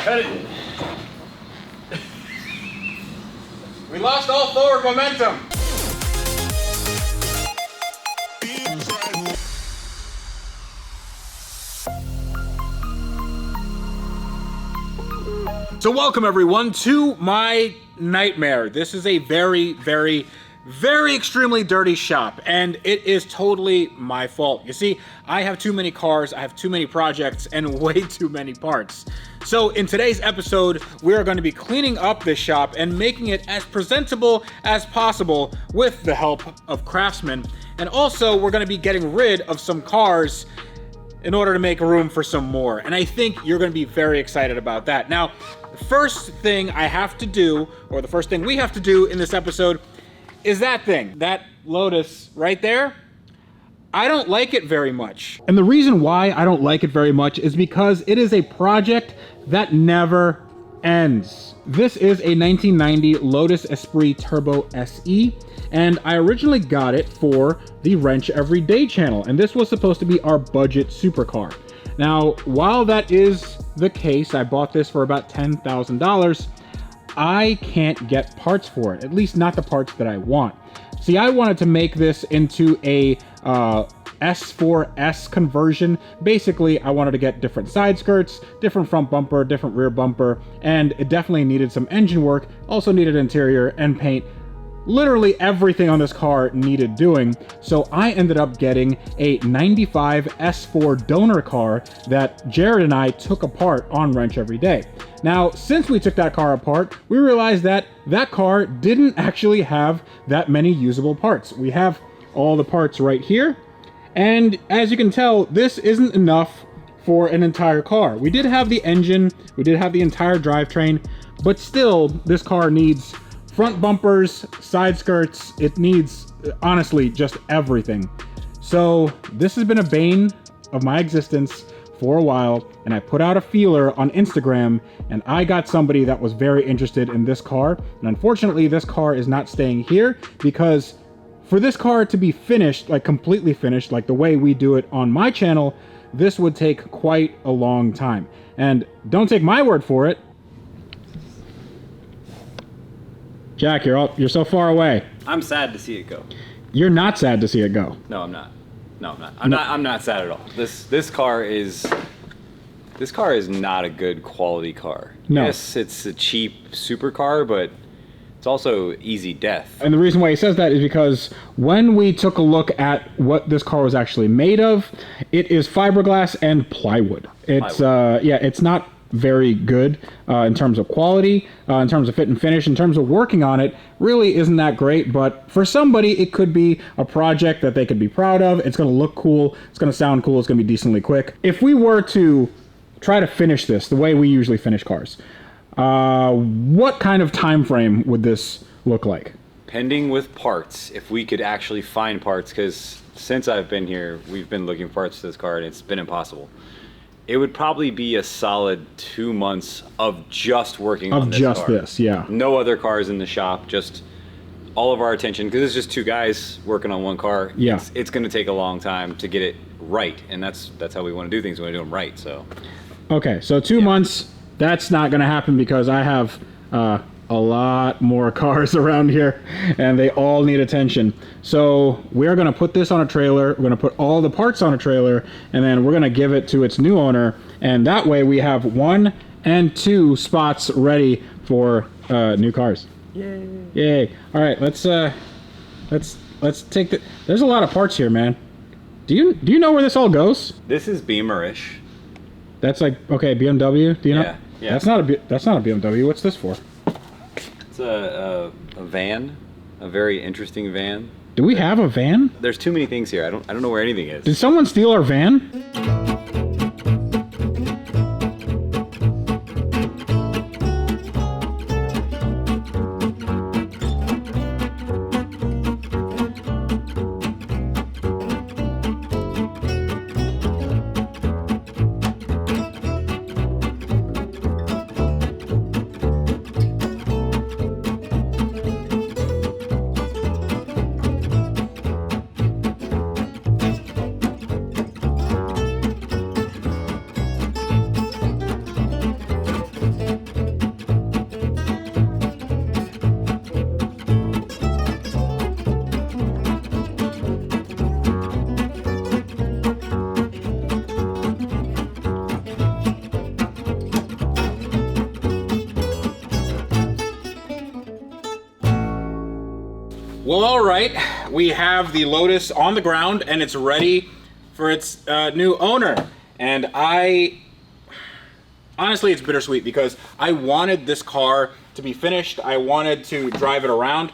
We lost all forward momentum. So welcome everyone to my nightmare. This is a very extremely dirty shop, and it is totally my fault. You see, I have too many cars, I have too many projects, and way too many parts. So in today's episode, we are going to be cleaning up this shop and making it as presentable as possible with the help of Craftsman. And also, we're going to be getting rid of some cars in order to make room for some more. And I think you're going to be very excited about that. Now, the first thing I have to do, or the first thing we have to do in this episode, is that thing, that Lotus right there. I don't like it very much. And the reason why I don't like it very much is because it is a project that never ends. This is a 1990 Lotus Esprit Turbo SE, and I originally got it for the Wrench Everyday channel, and this was supposed to be our budget supercar. Now, while that is the case, I bought this for about $10,000. I can't get parts for it, at least not the parts that I want. See, I wanted to make this into a S4S conversion. Basically, I wanted to get different side skirts, different front bumper, different rear bumper, and it definitely needed some engine work, also needed interior and paint. Literally everything on this car needed doing, so I ended up getting a 95 S4 donor car that Jared and I took apart on Wrench Every Day. Now, since we took that car apart, we realized that that car didn't actually have that many usable parts. We have all the parts right here, and as you can tell, this isn't enough for an entire car. We did have the engine, we did have the entire drivetrain, but still, this car needs front bumpers, side skirts, it needs, honestly, just everything. So this has been a bane of my existence for a while, and I put out a feeler on Instagram, and I got somebody that was very interested in this car. And unfortunately, this car is not staying here, because for this car to be finished, like completely finished, like the way we do it on my channel, this would take quite a long time. And don't take my word for it. Jack, you're so far away. I'm sad to see it go. You're not sad to see it go. No, I'm not. No, I'm not. I'm not sad at all. This car is not a good quality car. No. Yes, it's a cheap supercar, but it's also easy death. And the reason why he says that is because when we took a look at what this car was actually made of, it is fiberglass and plywood. It's it's not very good in terms of quality, in terms of fit and finish, in terms of working on it, really isn't that great. But for somebody, it could be a project that they could be proud of. It's going to look cool, it's going to sound cool, it's going to be decently quick. If we were to try to finish this the way we usually finish cars, what kind of time frame would this look like? Pending with parts, if we could actually find parts, because since I've been here, we've been looking for parts to this car and it's been impossible. It would probably be a solid 2 months of just working on this car. Of just this, yeah. No other cars in the shop, just all of our attention, because it's just two guys working on one car. Yeah. It's going to take a long time to get it right, and that's how we want to do things. We want to do them right, so. Okay, so 2 months, that's not going to happen because I have a lot more cars around here, and they all need attention. So we're going to put this on a trailer, we're going to put all the parts on a trailer, and then we're going to give it to its new owner, and that way we have 1 and 2 spots ready for new cars. Yay. All right, let's take the, there's a lot of parts here, man. Do you know where this all goes? This is Beamer-ish. That's like, okay, BMW, do you know? Yeah. That's not a BMW. What's this for? It's a van, a very interesting van. Do we have a van? There's too many things here. I don't know where anything is. Did someone steal our van? Well, all right, we have the Lotus on the ground and it's ready for its new owner. And honestly, it's bittersweet because I wanted this car to be finished. I wanted to drive it around,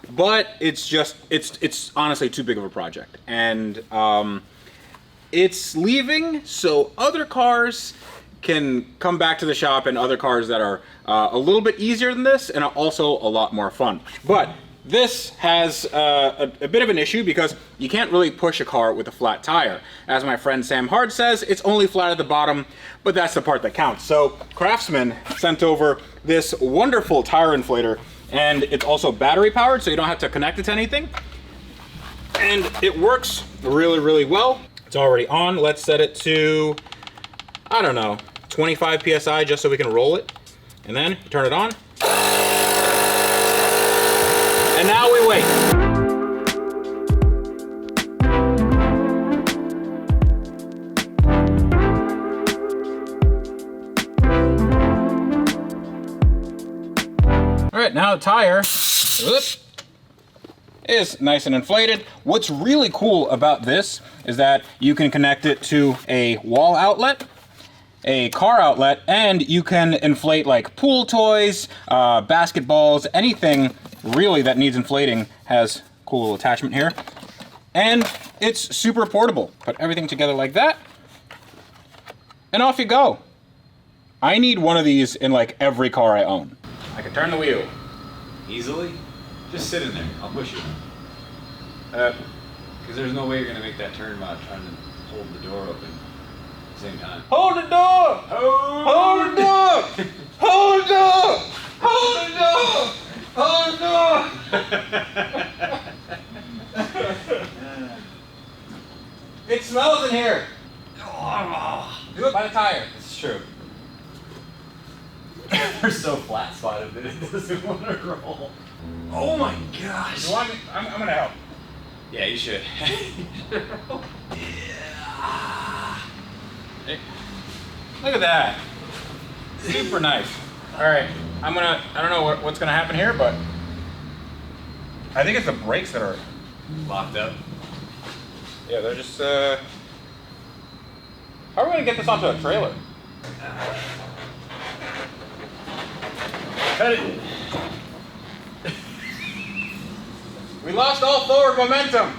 but it's honestly too big of a project. And it's leaving so other cars can come back to the shop, and other cars that are a little bit easier than this and also a lot more fun. But this has a bit of an issue because you can't really push a car with a flat tire. As my friend Sam Hard says, it's only flat at the bottom, but that's the part that counts. So Craftsman sent over this wonderful tire inflator, and it's also battery powered, so you don't have to connect it to anything. And it works really, really well. It's already on. Let's set it to, I don't know, 25 PSI just so we can roll it. And then turn it on. And now we wait. All right, now the tire is nice and inflated. What's really cool about this is that you can connect it to a wall outlet, a car outlet, and you can inflate like pool toys, basketballs, anything really that needs inflating has cool little attachment here. And it's super portable. Put everything together like that, and off you go. I need one of these in like every car I own. I can turn the wheel. Easily? Just sit in there. I'll push you. Because there's no way you're going to make that turn while trying to hold the door open at the same time. Hold the door! Hold the door! Hold the door! Hold the door! Hold the door! It smells in here. Do it by the tire. It's true. They're so flat spotted that it doesn't want to roll. Oh my gosh. You want me? I'm gonna help. Yeah, you should. Yeah. Hey, look at that. Super nice. All right, I don't know what's gonna happen here, but I think it's the brakes that are Locked up. Yeah, they're just, how are we gonna get this onto a trailer? Cut it. We lost all forward momentum.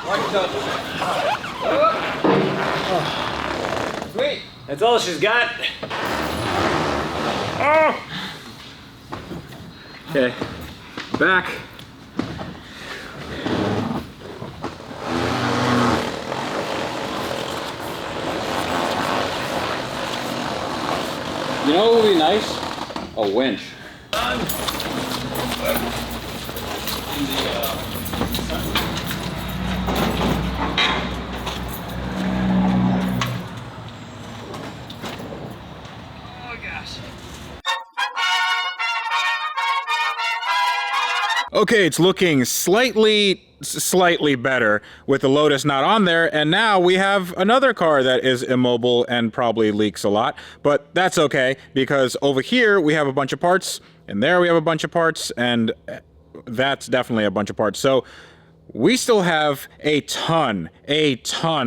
Watch yourself. Sweet. That's all she's got. Oh. Okay, back. You know what would be nice? A winch. Oh gosh. Okay, it's looking slightly better with the Lotus not on there, and now we have another car that is immobile and probably leaks a lot, but that's okay because over here we have a bunch of parts, and there we have a bunch of parts, and that's definitely a bunch of parts. So we still have a ton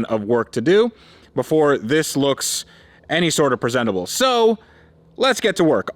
of work to do before this looks any sort of presentable. So let's get to work.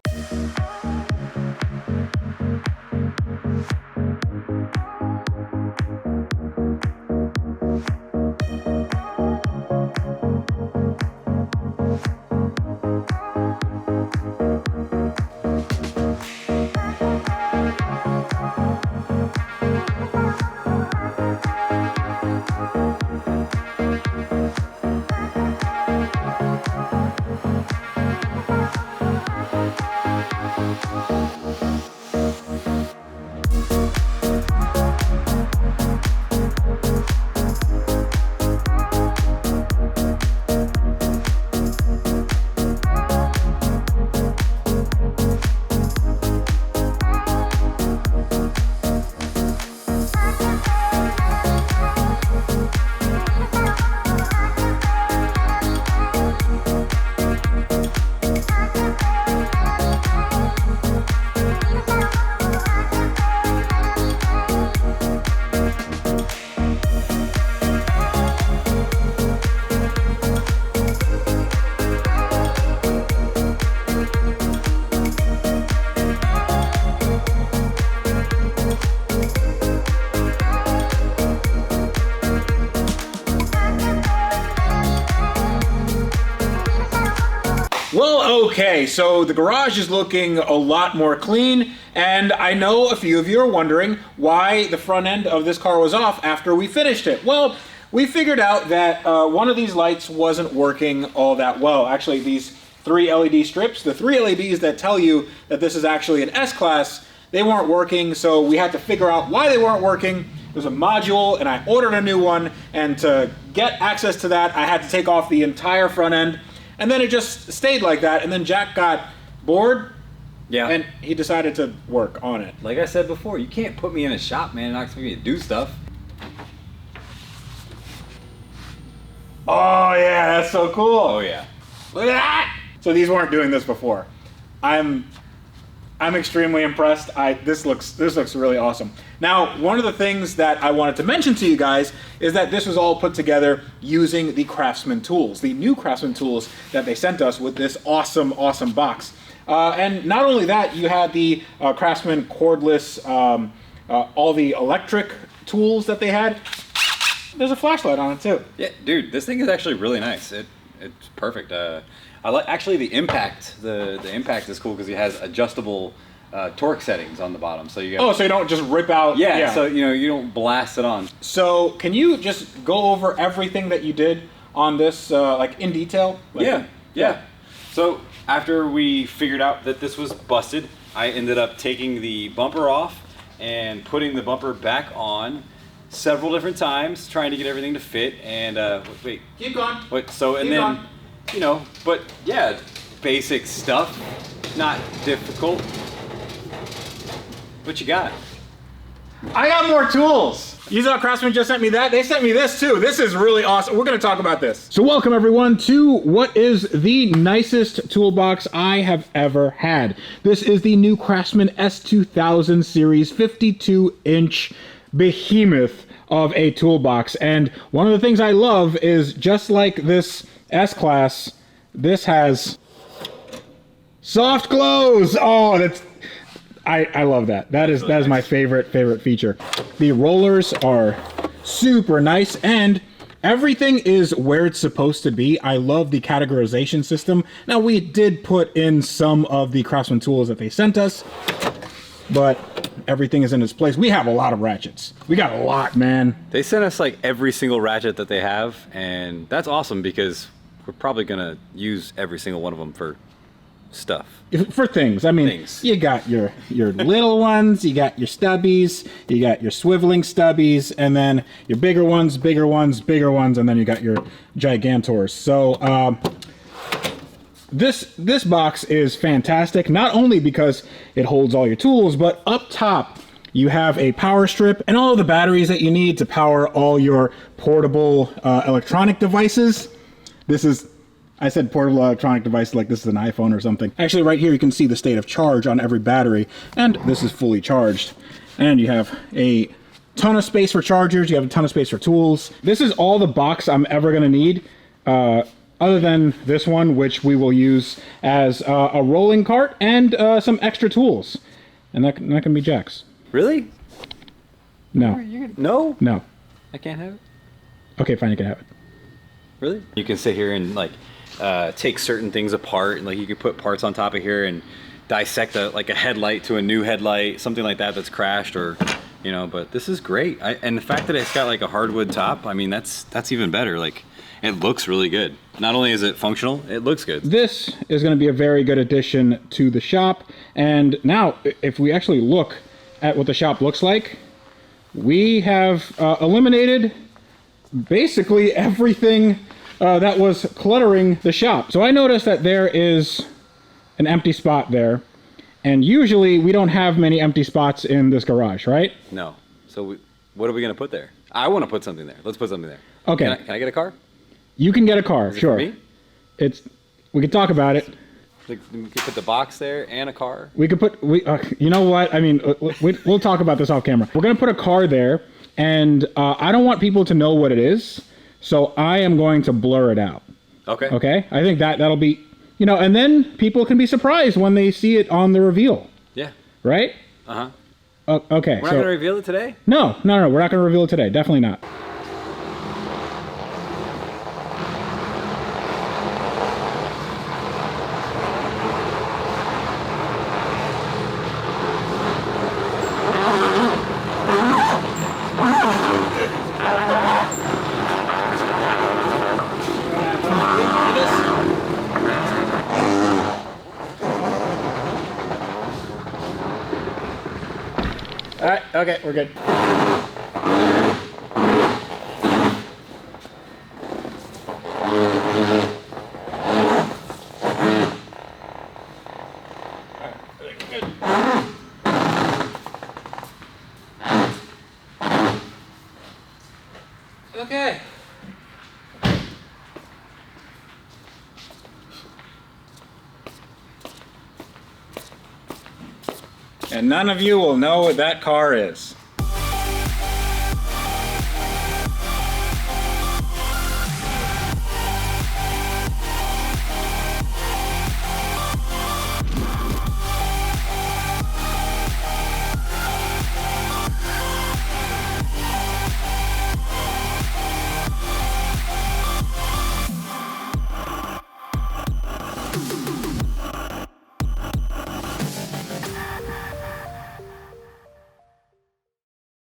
Well, okay, so the garage is looking a lot more clean, and I know a few of you are wondering why the front end of this car was off after we finished it. Well, we figured out that one of these lights wasn't working all that well. Actually, these 3 LED strips, the 3 LEDs that tell you that this is actually an S-Class, they weren't working, so we had to figure out why they weren't working. It was a module, and I ordered a new one, and to get access to that, I had to take off the entire front end. And then it just stayed like that, and then Jack got bored, and he decided to work on it. Like I said before, you can't put me in a shop, man, and not expect me to do stuff. Oh yeah, that's so cool. Oh yeah. Look at that! So these weren't doing this before. I'm extremely impressed. This looks really awesome. Now, one of the things that I wanted to mention to you guys is that this was all put together using the Craftsman tools, the new Craftsman tools that they sent us with this awesome box. And not only that, you had the Craftsman cordless, all the electric tools that they had. There's a flashlight on it too. Yeah, dude, this thing is actually really nice. It's perfect. I like actually the impact. The impact is cool because it has adjustable torque settings on the bottom. So you got, so you don't just rip out. Yeah. So you don't blast it on. So can you just go over everything that you did on this, like in detail? Like, yeah. So after we figured out that this was busted, I ended up taking the bumper off and putting the bumper back on several different times, trying to get everything to fit. And wait. Keep going. But so and Keep then. going. But yeah, basic stuff, not difficult. What you got? I got more tools. You thought Craftsman just sent me that? They sent me this too. This is really awesome. We're gonna talk about this. So welcome everyone to what is the nicest toolbox I have ever had. This is the new Craftsman S2000 series 52-inch behemoth of a toolbox. And one of the things I love is just like this S-Class, this has soft close. Oh, that's I love that. That is my favorite feature. The rollers are super nice and everything is where it's supposed to be. I love the categorization system. Now we did put in some of the Craftsman tools that they sent us, but everything is in its place. We have a lot of ratchets. We got a lot, man. They sent us like every single ratchet that they have, and that's awesome because we're probably gonna use every single one of them for stuff. For things. I mean, you got your little ones, you got your stubbies, you got your swiveling stubbies, and then your bigger ones, and then you got your gigantors. So this box is fantastic, not only because it holds all your tools, but up top you have a power strip and all of the batteries that you need to power all your portable electronic devices. This is, I said portable electronic device like this is an iPhone or something. Actually, right here you can see the state of charge on every battery, and this is fully charged. And you have a ton of space for chargers, you have a ton of space for tools. This is all the box I'm ever gonna need, other than this one, which we will use as a rolling cart and some extra tools. And that can be Jack's. Really? No. No? No. I can't have it? Okay, fine, you can have it. Really? You can sit here and like take certain things apart, and like you could put parts on top of here and dissect like a headlight to a new headlight, something like that that's crashed, or but this is great. And the fact that it's got like a hardwood top, I mean that's even better. Like it looks really good. Not only is it functional, it looks good. This is going to be a very good addition to the shop. And now if we actually look at what the shop looks like, we have eliminated basically everything that was cluttering the shop. So I noticed that there is an empty spot there, and usually we don't have many empty spots in this garage, right? No. So what are we gonna put there? I want to put something there. Let's put something there. Okay. Can I get a car? You can get a car, sure. For me? We could talk about it. Like, we could put the box there and a car. We could put you know what? I mean, we'll talk about this off camera. We're gonna put a car there, and I don't want people to know what it is. So I am going to blur it out. Okay. Okay? I think that'll be, and then people can be surprised when they see it on the reveal. Yeah. Right? Uh-huh. Okay. We're not going to reveal it today? No. We're not going to reveal it today. Definitely not. Okay, we're good. Okay. And none of you will know what that car is.